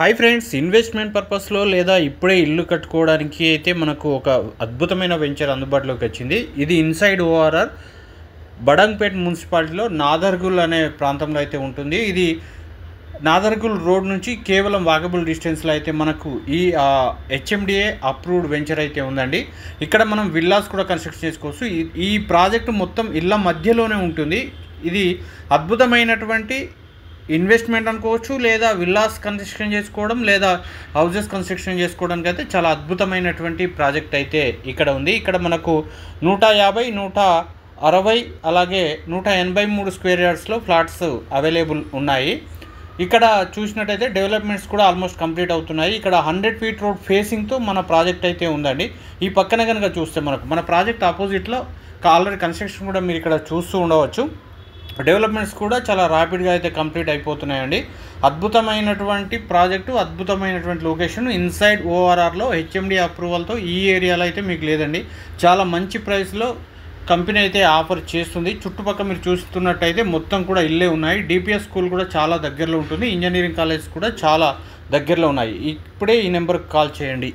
Hi friends, investment పర్పస్లో లేదా ఇప్పుడే ఇల్లు కట్టుకోవడానికి అయితే మనకు ఒక అద్భుతమైన వెంచర్ అందుబాటులోకి వచ్చింది. ఇది ఇన్సైడ్ ఓఆర్ఆర్ బడంగ్పేట్ మున్సిపాలిటీలో నాదర్గుల్ అనే ప్రాంతంలో అయితే ఉంటుంది. ఇది నాదర్గుల్ రోడ్ నుంచి కేవలం వాకబుల్ డిస్టెన్స్లో అయితే మనకు ఈ హెచ్ఎండిఏ అప్రూవ్డ్ వెంచర్ అయితే ఉందండి. ఇక్కడ మనం విల్లాస్ కూడా కన్స్ట్రక్ట్ చేసుకోవచ్చు. ఈ ప్రాజెక్టు మొత్తం ఇళ్ళ మధ్యలోనే ఉంటుంది. ఇది అద్భుతమైనటువంటి ఇన్వెస్ట్మెంట్ అనుకోవచ్చు, లేదా విల్లాస్ కన్స్ట్రక్షన్ చేసుకోవడం, లేదా హౌజెస్ కన్స్ట్రక్షన్ చేసుకోవడానికి అయితే చాలా అద్భుతమైనటువంటి ప్రాజెక్ట్ అయితే ఇక్కడ ఉంది. ఇక్కడ మనకు 150, 160 అలాగే 183 స్క్వేర్ యార్డ్స్లో ఫ్లాట్స్ అవైలబుల్ ఉన్నాయి. ఇక్కడ చూసినట్టయితే డెవలప్మెంట్స్ కూడా ఆల్మోస్ట్ కంప్లీట్ అవుతున్నాయి. ఇక్కడ 100 ఫీట్ రోడ్ ఫేసింగ్తో మన ప్రాజెక్ట్ అయితే ఉందండి. ఈ పక్కన కనుక చూస్తే మన ప్రాజెక్ట్ ఆపోజిట్లో ఆల్రెడీ కన్స్ట్రక్షన్ కూడా మీరు ఇక్కడ చూస్తూ ఉండవచ్చు. డెవలప్మెంట్స్ కూడా చాలా ర్యాపిడ్గా అయితే కంప్లీట్ అయిపోతున్నాయండి. అద్భుతమైనటువంటి ప్రాజెక్టు, అద్భుతమైనటువంటి లొకేషన్ ఇన్సైడ్ ఓఆర్ఆర్లో హెచ్ఎండి అప్రూవల్తో ఈ ఏరియాలో అయితే మీకు లేదండి. చాలా మంచి ప్రైస్లో కంపెనీ అయితే ఆఫర్ చేస్తుంది. చుట్టుపక్కల మీరు చూస్తున్నట్టయితే మొత్తం కూడా ఇల్లే ఉన్నాయి. డిపిఎస్ స్కూల్ కూడా చాలా దగ్గరలో ఉంటుంది. ఇంజనీరింగ్ కాలేజ్ కూడా చాలా దగ్గరలో ఉన్నాయి. ఇప్పుడే ఈ నెంబర్కి కాల్ చేయండి.